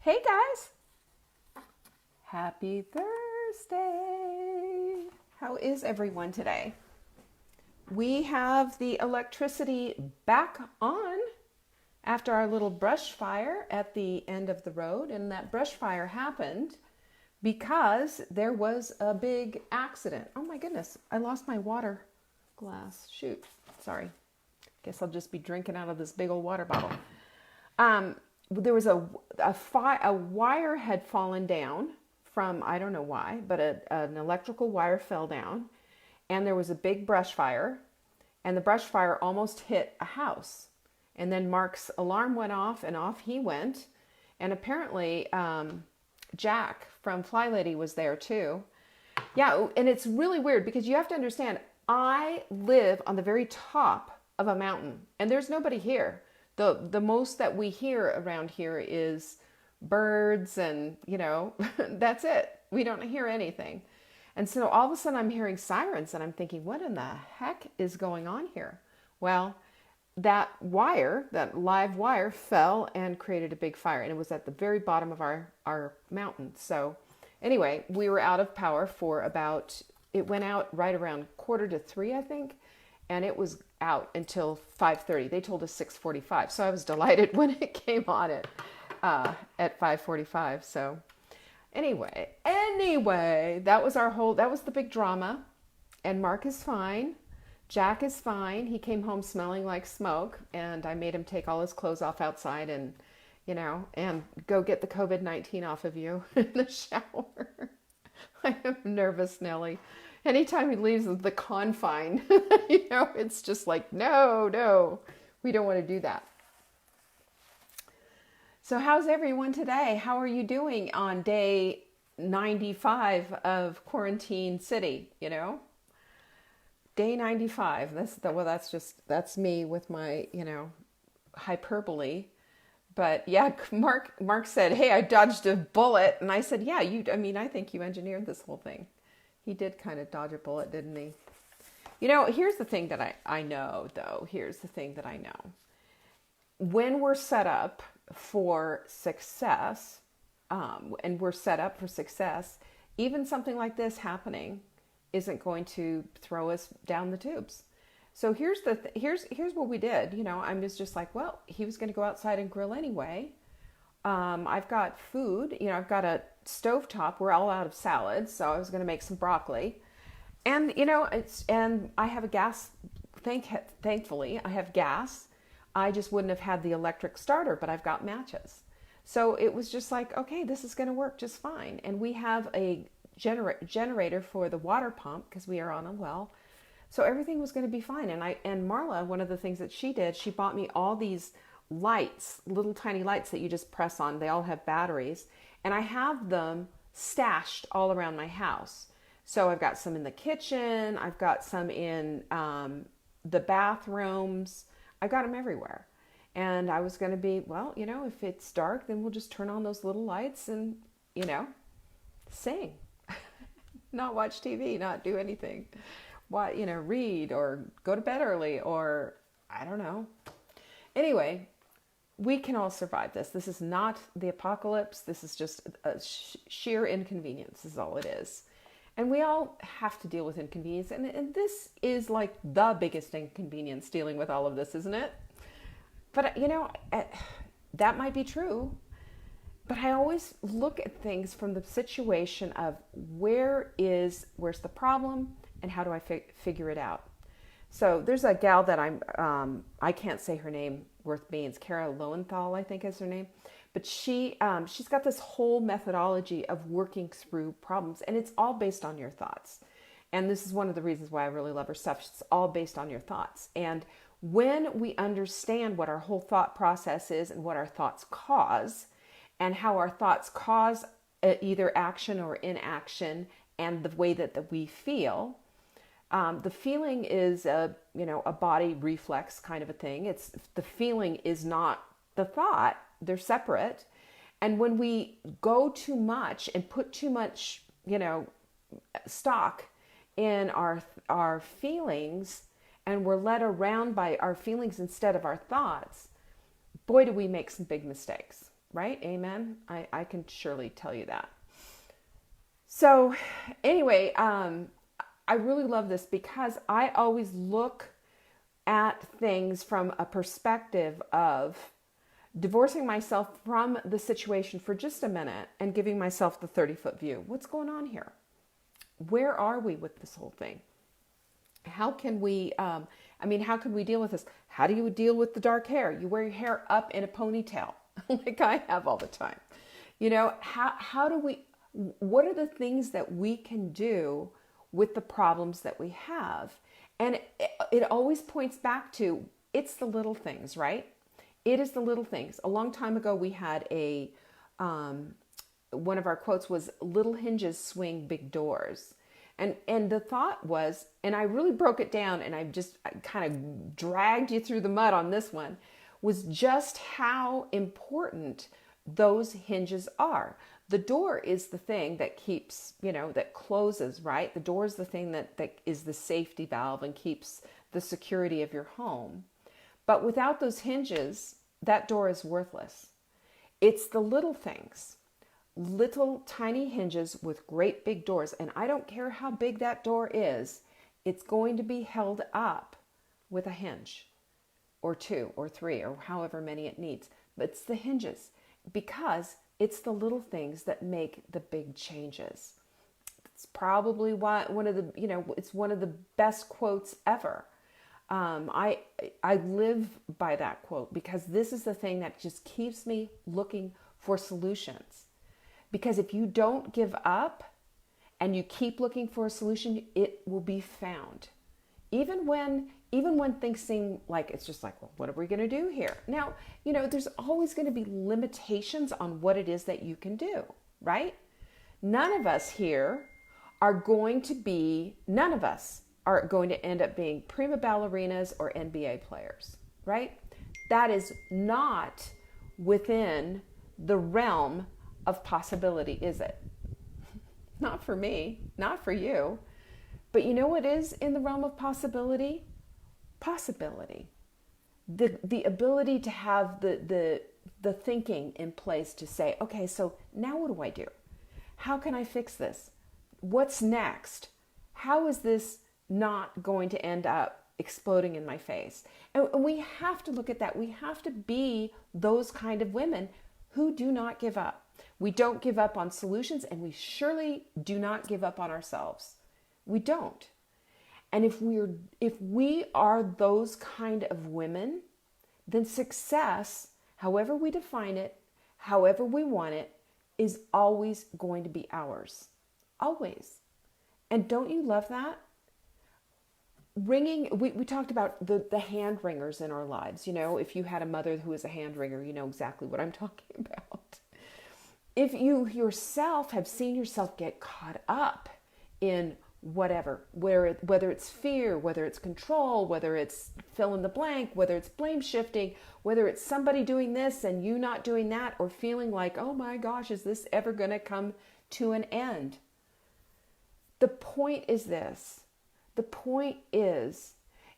Hey guys, happy Thursday. How is everyone today? We have the electricity back on after our little brush fire at the end of the road, and that brush fire happened because there was a big accident. Oh my goodness, I lost my water glass. Shoot, sorry. Guess I'll just be drinking out of this big old water bottle. There was a wire had fallen down from, I don't know why, but an electrical wire fell down, and there was a big brush fire, and the brush fire almost hit a house. And then Mark's alarm went off, and off he went. And apparently, Jack from Fly Lady was there too. Yeah, and it's really weird because you have to understand, I live on the very top of a mountain, and there's nobody here. The most that we hear around here is birds and, that's it. We don't hear anything. And so all of a sudden I'm hearing sirens and I'm thinking, what in the heck is going on here? Well, that wire, that live wire fell and created a big fire, and it was at the very bottom of our mountain. So anyway, we were out of power for it went out right around 2:45, I think. And it was out until 5:30. They told us 6:45. So I was delighted when it came on at 5:45. So anyway, that was that was the big drama. And Mark is fine. Jack is fine. He came home smelling like smoke, and I made him take all his clothes off outside and, and go get the COVID-19 off of you in the shower. I am nervous, Nellie. Anytime he leaves the confine, it's just like, no, we don't want to do that. So how's everyone today? How are you doing on day 95 of Quarantine City, Day 95. That's me with my, hyperbole. But yeah, Mark said, "Hey, I dodged a bullet." And I said, "Yeah, I think you engineered this whole thing." He did kind of dodge a bullet, didn't he? Here's the thing that I know, though. Here's the thing that I know. When we're set up for success, even something like this happening isn't going to throw us down the tubes. So here's what we did. I'm just like, well, he was going to go outside and grill anyway. I've got food. I've got a stovetop. We're all out of salads, so I was going to make some broccoli. And and I have a gas. Thankfully, I have gas. I just wouldn't have had the electric starter, but I've got matches. So it was just like, okay, this is going to work just fine. And we have a generator for the water pump because we are on a well. So everything was going to be fine. And Marla, one of the things that she did, she bought me all these lights, little tiny lights that you just press on. They all have batteries, and I have them stashed all around my house. So I've got some in the kitchen. I've got some in the bathrooms. I've got them everywhere. And I was going to be, well, if it's dark, then we'll just turn on those little lights and, sing, not watch TV, not do anything. Read or go to bed early, or I don't know. Anyway, we can all survive this. This is not the apocalypse. This is just a sheer inconvenience is all it is. And we all have to deal with inconvenience. And this is like the biggest inconvenience dealing with all of this, isn't it? But, that might be true. But I always look at things from the situation of where's the problem and how do I figure it out? So there's a gal that I can't say her name worth beans. Kara Lowenthal, I think is her name. But she's got this whole methodology of working through problems, and it's all based on your thoughts. And this is one of the reasons why I really love her stuff. It's all based on your thoughts. And when we understand what our whole thought process is and what our thoughts cause, and how our thoughts cause either action or inaction, and the way that we feel, the feeling is a body reflex kind of a thing. It's the feeling is not the thought. They're separate. And when we go too much and put too much, stock in our feelings, and we're led around by our feelings instead of our thoughts, boy, do we make some big mistakes. right? Amen. I can surely tell you that. So anyway, I really love this because I always look at things from a perspective of divorcing myself from the situation for just a minute and giving myself the 30-foot view. What's going on here? Where are we with this whole thing? How can we, how can we deal with this? How do you deal with the dark hair? You wear your hair up in a ponytail like I have all the time. How do we, what are the things that we can do with the problems that we have? And it always points back to, it's the little things, right? It is the little things. A long time ago, we had one of our quotes was, little hinges swing big doors. And the thought was, and I really broke it down and I kind of dragged you through the mud on this one, was just how important those hinges are. The door is the thing that keeps, that closes, right? The door is the thing that is the safety valve and keeps the security of your home. But without those hinges, that door is worthless. It's the little things, little tiny hinges with great big doors. And I don't care how big that door is, it's going to be held up with a hinge or two or three or however many it needs. But it's the hinges, because it's the little things that make the big changes. It's probably one of the best quotes ever. I live by that quote because this is the thing that just keeps me looking for solutions. Because if you don't give up and you keep looking for a solution, it will be found. Even when things seem like it's just like, well, what are we going to do here? Now, there's always going to be limitations on what it is that you can do, right? None of us are going to end up being prima ballerinas or NBA players, right? That is not within the realm of possibility, is it? Not for me, not for you. But you know what is in the realm of possibility? Possibility. The ability to have the thinking in place to say, okay, so now what do I do? How can I fix this? What's next? How is this not going to end up exploding in my face? And we have to look at that. We have to be those kind of women who do not give up. We don't give up on solutions, and we surely do not give up on ourselves. We don't. And if we are those kind of women, then success, however we define it, however we want it, is always going to be ours. Always. And don't you love that? Ringing, we talked about the hand ringers in our lives. If you had a mother who was a hand ringer, you know exactly what I'm talking about. If you yourself have seen yourself get caught up in whatever, whether it's fear, whether it's control, whether it's fill in the blank, whether it's blame shifting, whether it's somebody doing this and you not doing that, or feeling like, oh my gosh, is this ever going to come to an end? The point is this. The point is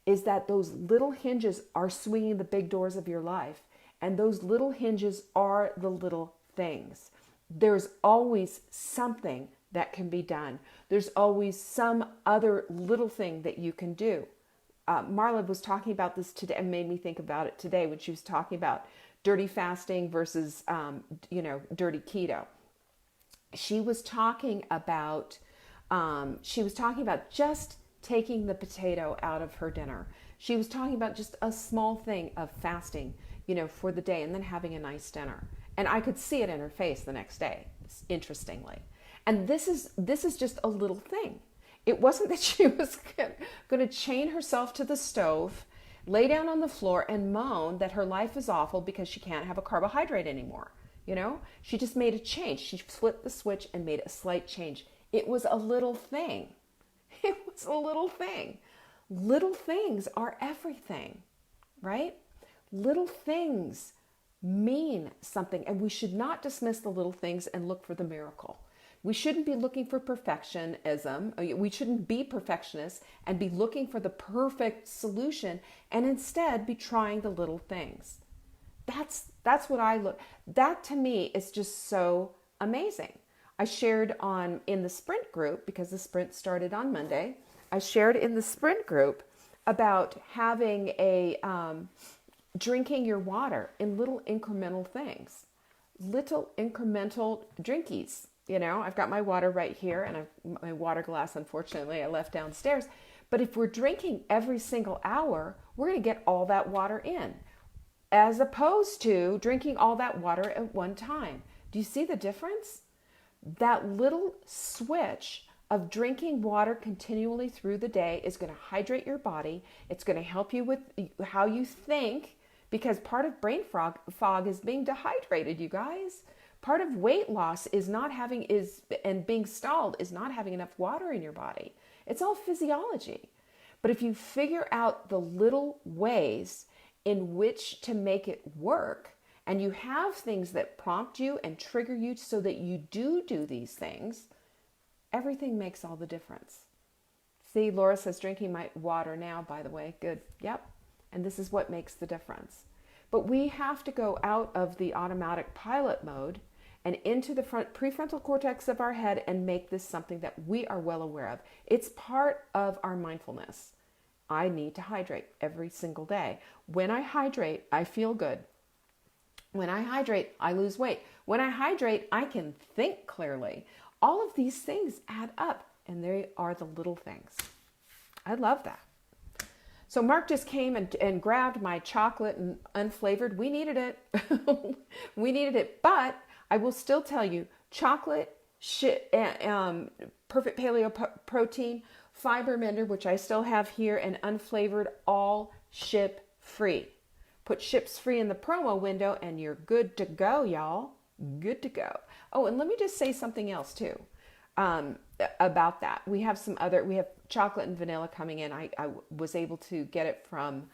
that those little hinges are swinging the big doors of your life. And those little hinges are the little things. There's always something that can be done. There's always some other little thing that you can do. Marla was talking about this today and made me think about it today when she was talking about dirty fasting versus, dirty keto. She was talking about just taking the potato out of her dinner. She was talking about just a small thing of fasting, for the day, and then having a nice dinner. And I could see it in her face the next day, interestingly. And this is just a little thing. It wasn't that she was going to chain herself to the stove, lay down on the floor and moan that her life is awful because she can't have a carbohydrate anymore. She just made a change. She flipped the switch and made a slight change. It was a little thing. It was a little thing. Little things are everything, right? Little things mean something, and we should not dismiss the little things and look for the miracle. We shouldn't be looking for perfectionism. We shouldn't be perfectionists and be looking for the perfect solution, and instead be trying the little things. That's That's what I look. That to me is just so amazing. I shared on in the sprint group, because the sprint started on Monday. I shared in the sprint group about having a drinking your water in little incremental things, little incremental drinkies. You know, I've got my water right here, and my water glass, unfortunately, I left downstairs. But if we're drinking every single hour, we're going to get all that water in, as opposed to drinking all that water at one time. Do you see the difference? That little switch of drinking water continually through the day is going to hydrate your body. It's going to help you with how you think, because part of brain fog is being dehydrated, you guys. Part of weight loss and being stalled is not having enough water in your body. It's all physiology. But if you figure out the little ways in which to make it work, and you have things that prompt you and trigger you so that you do these things, everything makes all the difference. See, Laura says, drinking my water now, by the way. Good. Yep. And this is what makes the difference. But we have to go out of the automatic pilot mode and into the prefrontal cortex of our head and make this something that we are well aware of. It's part of our mindfulness. I need to hydrate every single day. When I hydrate, I feel good. When I hydrate, I lose weight. When I hydrate, I can think clearly. All of these things add up, and they are the little things. I love that. So Mark just came and grabbed my chocolate and unflavored. We needed it. We needed it. But I will still tell you, chocolate, perfect paleo protein, fiber mender, which I still have here, and unflavored, all ship free. Put ships free in the promo window and you're good to go, y'all. Good to go. Oh, and let me just say something else too about that. We have chocolate and vanilla coming in. I was able to get it from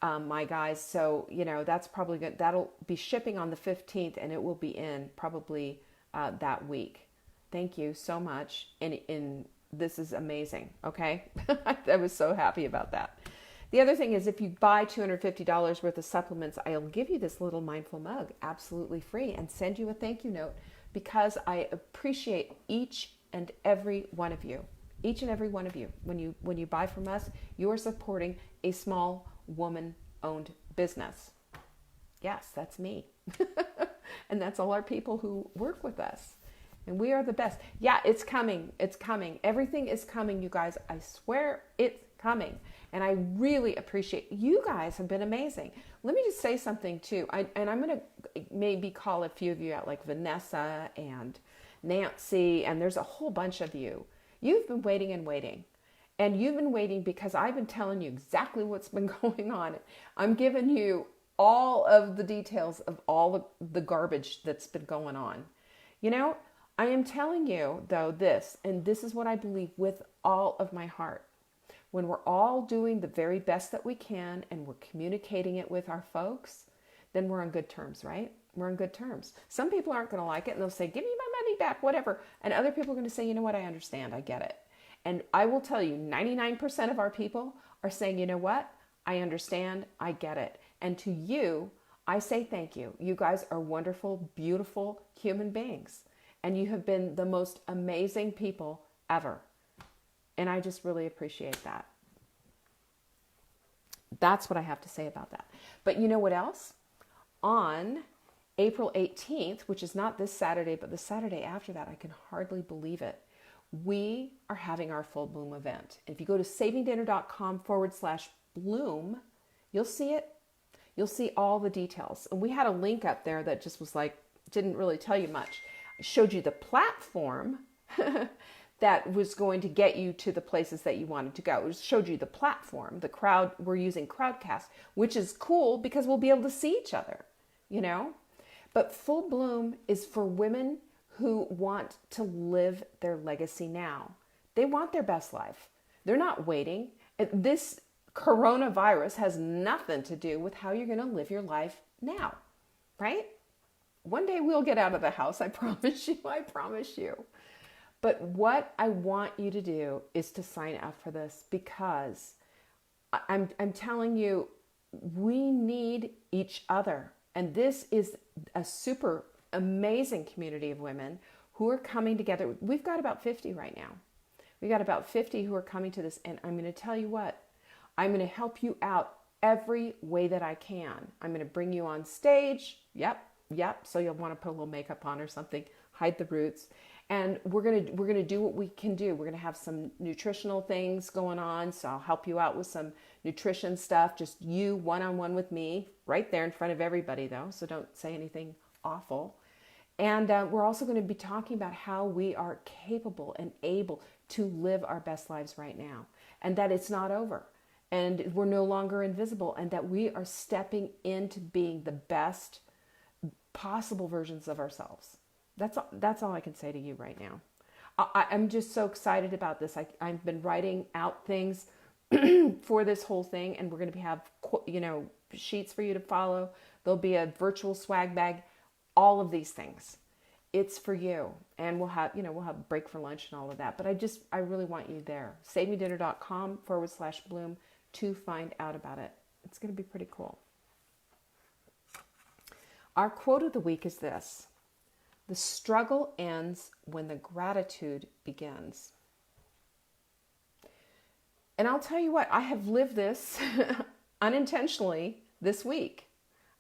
my guys. So, that's probably good. That'll be shipping on the 15th and it will be in probably that week. Thank you so much. And this is amazing. Okay. I was so happy about that. The other thing is, if you buy $250 worth of supplements, I'll give you this little mindful mug absolutely free and send you a thank you note, because I appreciate each and every one of you. Each and every one of you. When you buy from us, you're supporting a small woman-owned business. Yes, that's me. And that's all our people who work with us. And we are the best. Yeah, it's coming. It's coming. Everything is coming, you guys. I swear it's coming. And I really appreciate, you guys have been amazing. Let me just say something too. I'm going to maybe call a few of you out, like Vanessa and Nancy, and there's a whole bunch of you. You've been waiting and waiting. And you've been waiting because I've been telling you exactly what's been going on. I'm giving you all of the details of all the garbage that's been going on. I am telling you, though, this, and this is what I believe with all of my heart. When we're all doing the very best that we can and we're communicating it with our folks, then we're on good terms, right? We're on good terms. Some people aren't going to like it and they'll say, give me my money back, whatever. And other people are going to say, you know what, I understand, I get it. And I will tell you, 99% of our people are saying, you know what, I understand, I get it. And to you, I say thank you. You guys are wonderful, beautiful human beings. And you have been the most amazing people ever. And I just really appreciate that. That's what I have to say about that. But you know what else? On April 18th, which is not this Saturday, but the Saturday after that, I can hardly believe it, we are having our full bloom event. If you go to savingdinner.com/bloom, you'll see it. You'll see all the details. And we had a link up there that just was like, didn't really tell you much. I showed you the platform that was going to get you to the places that you wanted to go. It showed you the platform, the crowd. We're using Crowdcast, which is cool because we'll be able to see each other, But Full Bloom is for women who want to live their legacy now. They want their best life. They're not waiting. This coronavirus has nothing to do with how you're going to live your life now, right? One day we'll get out of the house. I promise you. I promise you. But what I want you to do is to sign up for this, because I'm telling you, we need each other And this is a super amazing community of women who are coming together. We've got about 50 right now. We got about 50 who are coming to this. And I'm going to tell you what, I'm going to help you out every way that I can. I'm going to bring you on stage. Yep. So you'll want to put a little makeup on or something, hide the roots. And we're going to do what we can do. We're going to have some nutritional things going on. So I'll help you out with some nutrition stuff. Just you one-on-one with me right there in front of everybody though. So don't say anything awful. And we're also going to be talking about how we are capable and able to live our best lives right now. And that it's not over. And we're no longer invisible. And that we are stepping into being the best possible versions of ourselves. That's all I can say to you right now. I'm just so excited about this. I've been writing out things for this whole thing, and we're going to have sheets for you to follow. There'll be a virtual swag bag, all of these things. It's for you, and we'll have a break for lunch and all of that. But I really want you there. SaveMeDinner.com/Bloom to find out about it. It's going to be pretty cool. Our quote of the week is this: the struggle ends when the gratitude begins. And I'll tell you what, I have lived this unintentionally this week.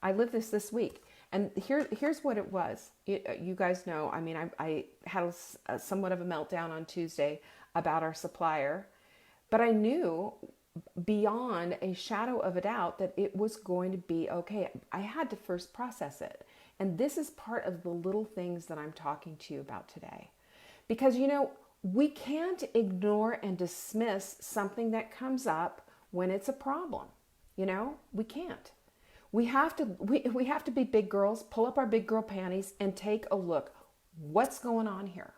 I lived this week. And here's what it was. You guys know, I mean, I had somewhat of a meltdown on Tuesday about our supplier, but I knew beyond a shadow of a doubt that it was going to be okay. I had to first process it. And this is part of the little things that I'm talking to you about today. Because, we can't ignore and dismiss something that comes up when it's a problem. We can't. We have to be big girls, pull up our big girl panties and take a look. What's going on here?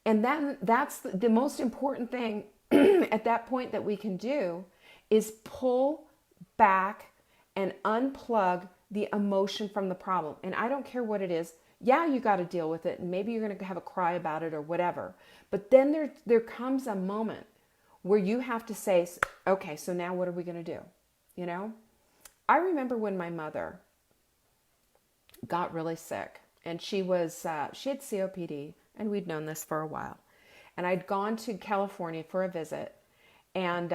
And then that's the most important thing at that point that we can do is pull back and unplug the emotion from the problem. And I don't care what it is. Yeah, you got to deal with it. And maybe you're going to have a cry about it or whatever. But then there comes a moment where you have to say, okay, so now what are we going to do? I remember when my mother got really sick, and she had COPD, and we'd known this for a while. And I'd gone to California for a visit. And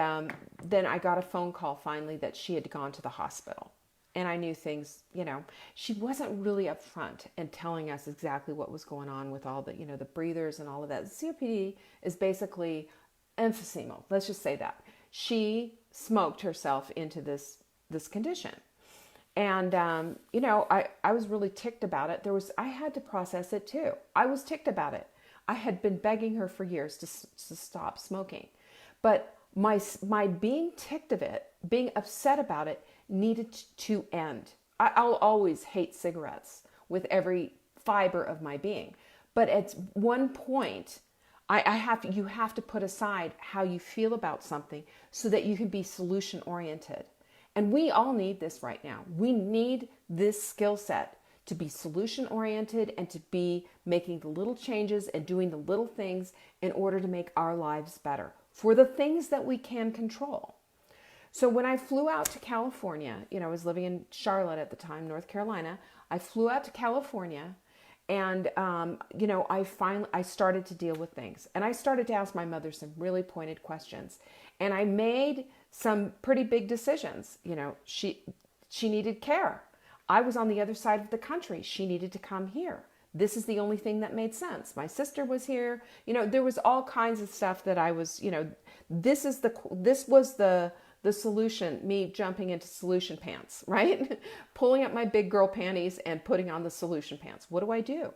then I got a phone call finally that she had gone to the hospital. And I knew things, she wasn't really upfront in telling us exactly what was going on with all the, the breathers and all of that. COPD is basically emphysema. Let's just say that. She smoked herself into this condition. And, I was really ticked about it. I had to process it too. I was ticked about it. I had been begging her for years to stop smoking. But my being ticked of it, being upset about it, needed to end. I'll always hate cigarettes with every fiber of my being. But at one point, you have to put aside how you feel about something so that you can be solution oriented. And we all need this right now. We need this skill set to be solution oriented and to be making the little changes and doing the little things in order to make our lives better for the things that we can control. So when I flew out to California, I was living in Charlotte at the time, North Carolina. I flew out to California and, I started to deal with things. And I started to ask my mother some really pointed questions. And I made some pretty big decisions. She needed care. I was on the other side of the country. She needed to come here. This is the only thing that made sense. My sister was here. There was all kinds of stuff that I was, this was the solution, me jumping into solution pants, right? Pulling up my big girl panties and putting on the solution pants. What do I do?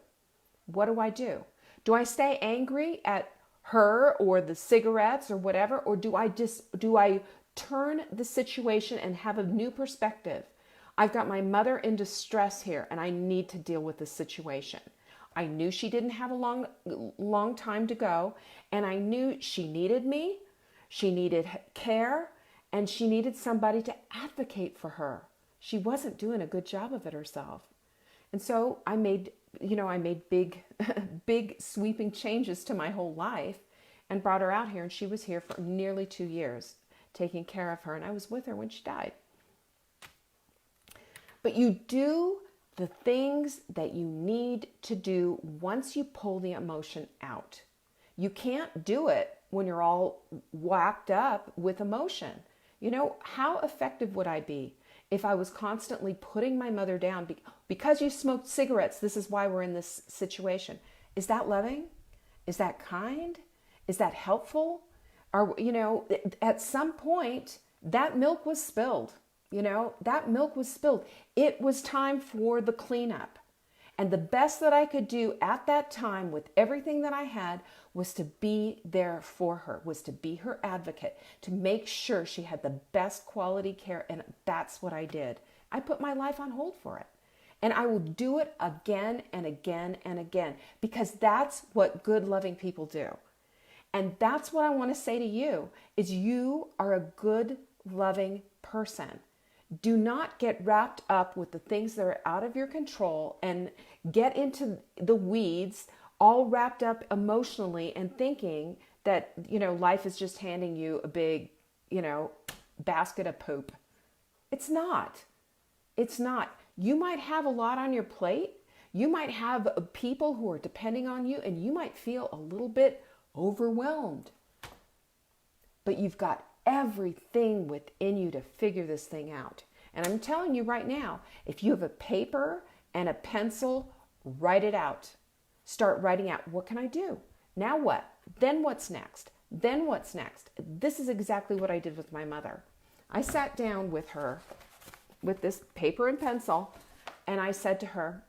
What do I do? Do I stay angry at her or the cigarettes or whatever? Or do I turn the situation and have a new perspective? I've got my mother in distress here and I need to deal with this situation. I knew she didn't have a long time to go, and I knew she needed me, she needed care, and she needed somebody to advocate for her. She wasn't doing a good job of it herself. And so I made big, big sweeping changes to my whole life and brought her out here. And she was here for nearly 2 years taking care of her. And I was with her when she died. But you do the things that you need to do once you pull the emotion out. You can't do it when you're all whacked up with emotion. You know, how effective would I be if I was constantly putting my mother down because you smoked cigarettes? This is why we're in this situation. Is that loving? Is that kind? Is that helpful? Or, you know, at some point, that milk was spilled. You know, that milk was spilled. It was time for the cleanup. And the best that I could do at that time with everything that I had was to be there for her, was to be her advocate, to make sure she had the best quality care. And that's what I did. I put my life on hold for it. And I will do it again and again and again, because that's what good, loving people do. And that's what I want to say to you, is you are a good, loving person. Do not get wrapped up with the things that are out of your control and get into the weeds, all wrapped up emotionally and thinking that, you know, life is just handing you a big, you know, basket of poop. It's not. It's not. You might have a lot on your plate. You might have people who are depending on you, and you might feel a little bit overwhelmed. But you've got everything within you to figure this thing out. And I'm telling you right now, if you have a paper and a pencil, write it out. Start writing out, what can I do? Now what? Then what's next? Then what's next? This is exactly what I did with my mother. I sat down with her with this paper and pencil, and I said to her,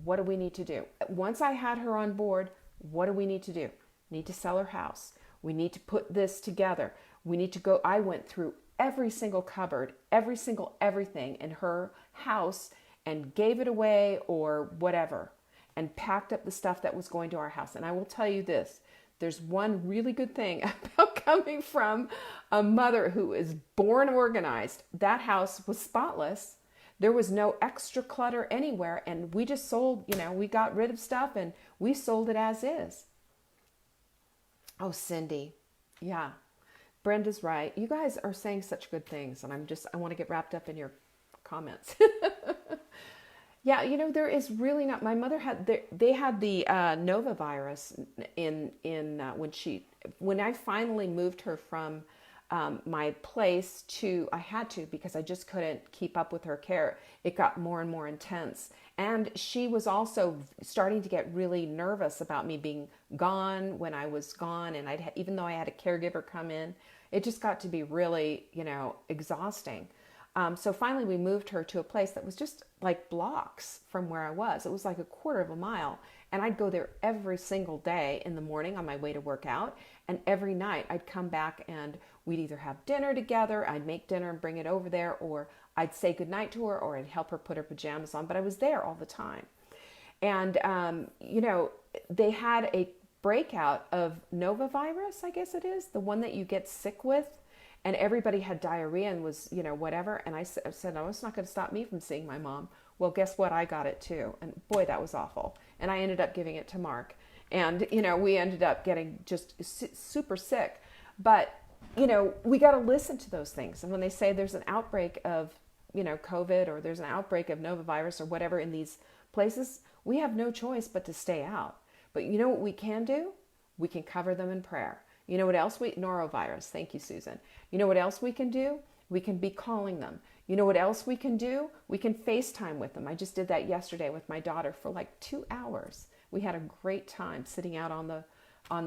what do we need to do? Once I had her on board, what do we need to do? We need to sell her house. We need to put this together. We need to go. I went through every single cupboard, every single everything in her house and gave it away or whatever, and packed up the stuff that was going to our house. And I will tell you this, there's one really good thing about coming from a mother who is born organized. That house was spotless. There was no extra clutter anywhere. And we just sold, you know, we got rid of stuff and we sold it as is. Oh, Cindy. Yeah. Brenda's right. You guys are saying such good things. And I want to get wrapped up in your comments. Yeah, you know, there is really not. My mother they had the Nova virus when I finally moved her from my place to, I had to, because I just couldn't keep up with her care. It got more and more intense. And she was also starting to get really nervous about me being gone when I was gone. And even though I had a caregiver come in, it just got to be really, you know, exhausting. So finally we moved her to a place that was just like blocks from where I was. It was like a quarter of a mile. And I'd go there every single day in the morning on my way to work out. And every night I'd come back and we'd either have dinner together, I'd make dinner and bring it over there, or I'd say goodnight to her, or I'd help her put her pajamas on. But I was there all the time. And, you know, they had a breakout of Nova virus, I guess it is, the one that you get sick with. And everybody had diarrhea and was, you know, whatever. And I said, no, it's not going to stop me from seeing my mom. Well, guess what? I got it too. And boy, that was awful. And I ended up giving it to Mark. And, you know, we ended up getting just super sick. But, you know, we got to listen to those things. And when they say there's an outbreak of, you know, COVID, or there's an outbreak of Nova virus or whatever in these places, we have no choice but to stay out. But you know what we can do? We can cover them in prayer. You know what else? Norovirus. Thank you, Susan. You know what else we can do? We can be calling them. You know what else we can do? We can FaceTime with them. I just did that yesterday with my daughter for like 2 hours. We had a great time sitting out on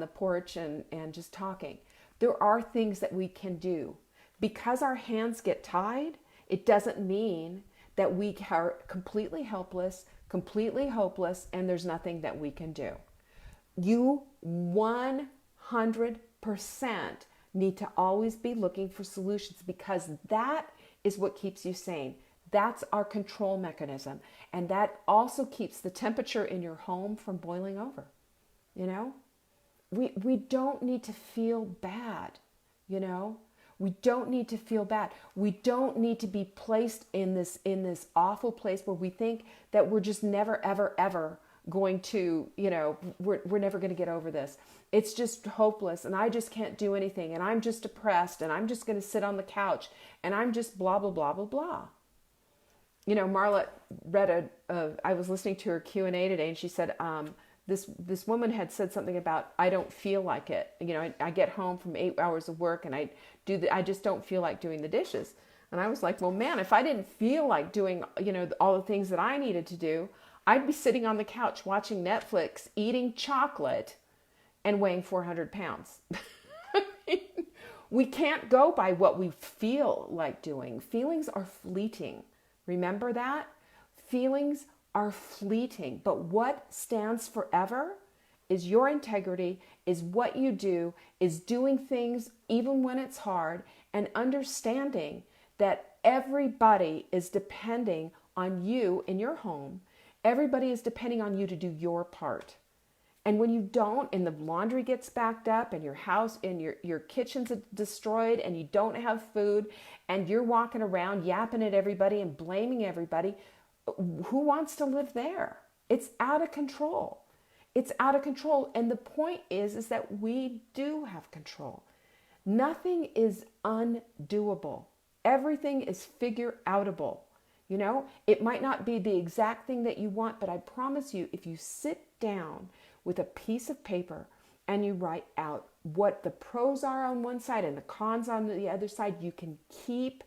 the porch and just talking. There are things that we can do. Because our hands get tied, it doesn't mean that we are completely helpless, completely hopeless, and there's nothing that we can do. You 100% need to always be looking for solutions, because that is what keeps you sane. That's our control mechanism. And that also keeps the temperature in your home from boiling over. You know, we don't need to feel bad. You know, we don't need to feel bad. We don't need to be placed in this awful place where we think that we're just never, ever, ever going to, you know, we're never going to get over this. It's just hopeless, and I just can't do anything, and I'm just depressed, and I'm just going to sit on the couch, and I'm just blah, blah, blah, blah, blah. Marla read I was listening to her Q&A today, and she said, this woman had said something about, I don't feel like it. I get home from 8 hours of work and I just don't feel like doing the dishes. And I was like, well, man, if I didn't feel like doing, all the things that I needed to do, I'd be sitting on the couch watching Netflix, eating chocolate, and weighing 400 pounds. We can't go by what we feel like doing. Feelings are fleeting. Remember that? Feelings are fleeting. But what stands forever is your integrity, is what you do, is doing things even when it's hard, and understanding that everybody is depending on you in your home. Everybody is depending on you to do your part. And when you don't, and the laundry gets backed up, and your house and your kitchen's destroyed, and you don't have food, and you're walking around yapping at everybody and blaming everybody, who wants to live there? It's out of control. It's out of control. And the point is that we do have control. Nothing is undoable. Everything is figure outable. It might not be the exact thing that you want, but I promise you, if you sit down with a piece of paper and you write out what the pros are on one side and the cons on the other side, you can keep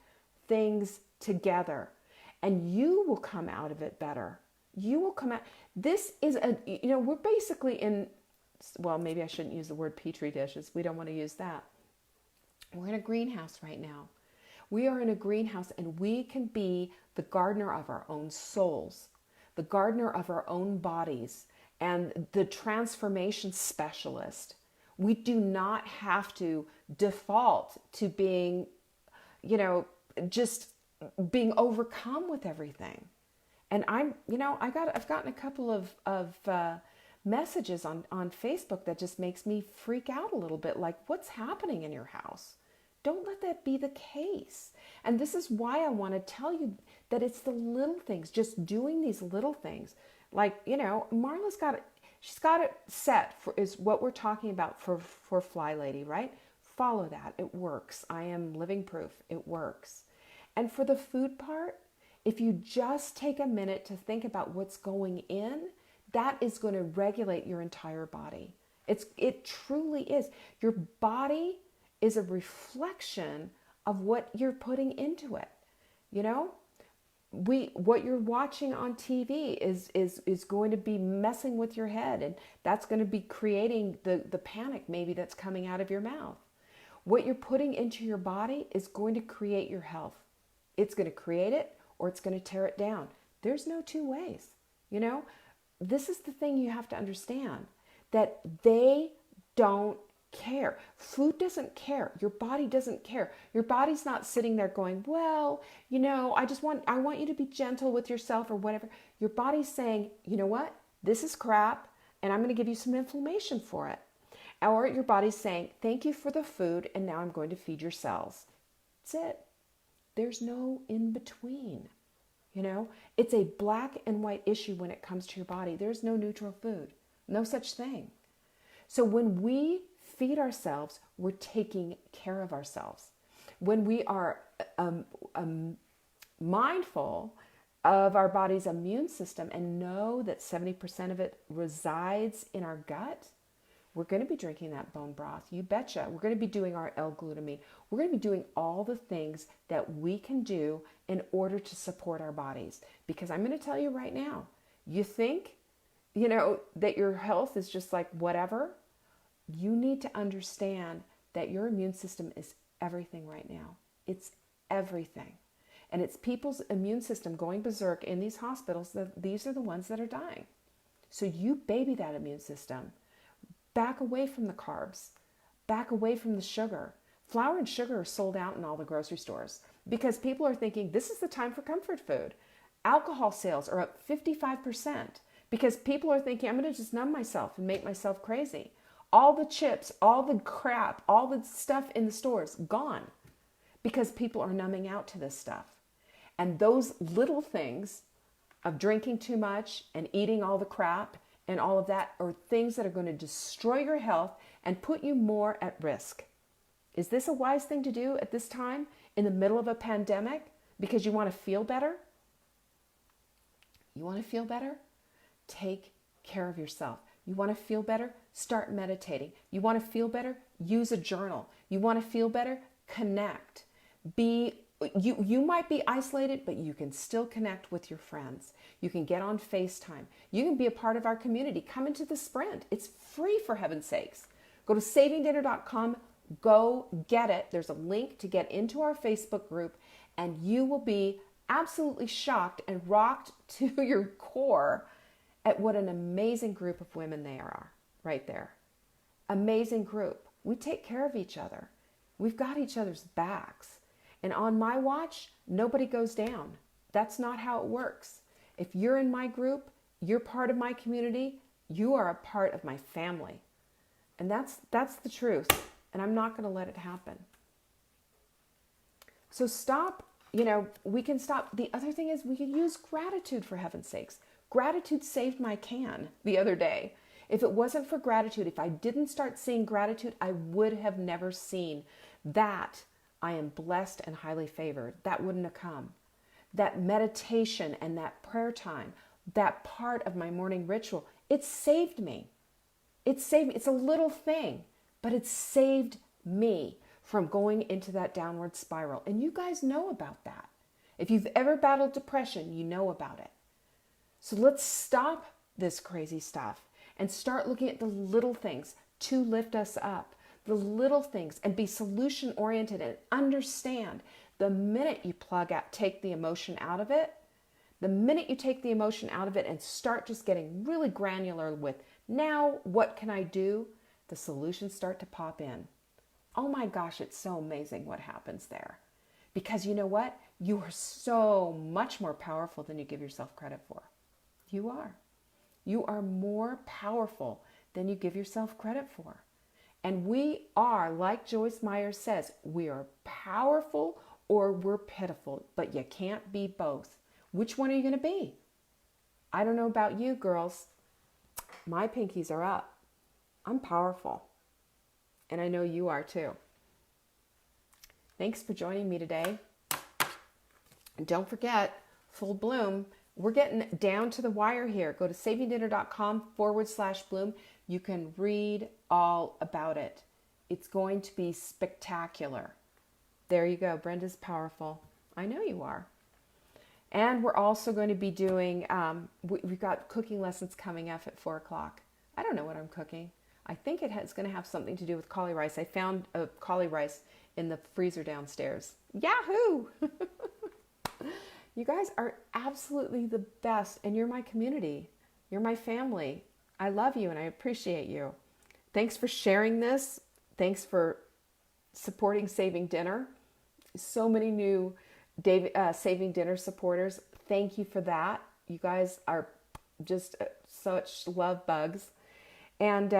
things together and you will come out of it better. You will come out. This is we're basically in, well, maybe I shouldn't use the word petri dishes. We don't want to use that. We're in a greenhouse right now. We are in a greenhouse, and we can be the gardener of our own souls, the gardener of our own bodies, and the transformation specialist. We do not have to default to being, just being overcome with everything. And I've gotten a couple of messages on Facebook that just makes me freak out a little bit. Like, what's happening in your house? Don't let that be the case. And this is why I want to tell you that it's the little things, just doing these little things. Like, Marla's she's got it set for, is what we're talking about for Fly Lady, right? Follow that. It works. I am living proof. It works. And for the food part, if you just take a minute to think about what's going in, that is going to regulate your entire body. It truly is. Your body is a reflection of what you're putting into it. What you're watching on TV is going to be messing with your head, and that's going to be creating the panic maybe that's coming out of your mouth. What you're putting into your body is going to create your health. It's going to create it, or it's going to tear it down. There's no two ways. This is the thing you have to understand, that they don't care. Food doesn't care. Your body doesn't care. Your body's not sitting there going, well, I want you to be gentle with yourself or whatever. Your body's saying, you know what? This is crap, and I'm going to give you some inflammation for it. Or your body's saying, thank you for the food, and now I'm going to feed your cells. That's it. There's no in between. It's a black and white issue when it comes to your body. There's no neutral food. No such thing. So when we feed ourselves, we're taking care of ourselves. When we are mindful of our body's immune system and know that 70% of it resides in our gut, we're going to be drinking that bone broth. You betcha. We're going to be doing our L-glutamine. We're going to be doing all the things that we can do in order to support our bodies. Because I'm going to tell you right now, you think, that your health is just like whatever. You need to understand that your immune system is everything right now. It's everything. And it's people's immune system going berserk in these hospitals. These are the ones that are dying. So you baby that immune system. Back away from the carbs. Back away from the sugar. Flour and sugar are sold out in all the grocery stores because people are thinking this is the time for comfort food. Alcohol sales are up 55% because people are thinking I'm going to just numb myself and make myself crazy. All the chips, all the crap, all the stuff in the stores, gone because people are numbing out to this stuff. And those little things of drinking too much and eating all the crap and all of that are things that are going to destroy your health and put you more at risk. Is this a wise thing to do at this time in the middle of a pandemic because you want to feel better? You want to feel better? Take care of yourself. You want to feel better? Start meditating. You want to feel better? Use a journal. You want to feel better? Connect. You might be isolated, but you can still connect with your friends. You can get on FaceTime. You can be a part of our community. Come into the sprint. It's free, for heaven's sakes. Go to savingdinner.com. Go get it. There's a link to get into our Facebook group, and you will be absolutely shocked and rocked to your core at what an amazing group of women they are right there. Amazing group. We take care of each other. We've got each other's backs. And on my watch, nobody goes down. That's not how it works. If you're in my group, you're part of my community, you are a part of my family. And that's the truth. And I'm not going to let it happen. So stop, we can stop. The other thing is we can use gratitude, for heaven's sakes. Gratitude saved my can the other day. If it wasn't for gratitude, if I didn't start seeing gratitude, I would have never seen that I am blessed and highly favored. That wouldn't have come. That meditation and that prayer time, that part of my morning ritual, it saved me. It saved me. It's a little thing, but it saved me from going into that downward spiral. And you guys know about that. If you've ever battled depression, you know about it. So let's stop this crazy stuff and start looking at the little things to lift us up. The little things, and be solution oriented and understand the minute you take the emotion out of it, and start just getting really granular with, now what can I do? The solutions start to pop in. Oh my gosh, it's so amazing what happens there. Because you know what? You are so much more powerful than you give yourself credit for. You are. You are more powerful than you give yourself credit for. And we are, like Joyce Meyer says, we are powerful or we're pitiful, but you can't be both. Which one are you going to be? I don't know about you girls. My pinkies are up. I'm powerful. And I know you are too. Thanks for joining me today. And don't forget, Full Bloom. We're getting down to the wire here. Go to savingdinner.com/bloom. You can read all about it. It's going to be spectacular. There you go. Brenda's powerful. I know you are. And we're also going to be doing, we've got cooking lessons coming up at 4 o'clock. I don't know what I'm cooking. I think it's going to have something to do with cauli rice. I found a cauli rice in the freezer downstairs. Yahoo! You guys are absolutely the best, and you're my community. You're my family. I love you, and I appreciate you. Thanks for sharing this. Thanks for supporting Saving Dinner. So many new Saving Dinner supporters. Thank you for that. You guys are just such love bugs. And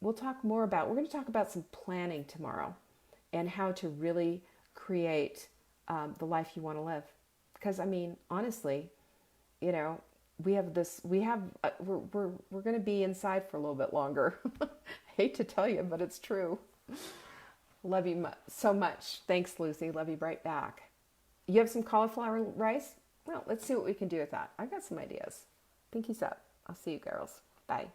we're going to talk about some planning tomorrow and how to really create the life you want to live. Because honestly, we're going to be inside for a little bit longer. I hate to tell you, but it's true. Love you so much. Thanks, Lucy. Love you right back. You have some cauliflower rice? Well, let's see what we can do with that. I've got some ideas. Pinkies up. I'll see you girls. Bye.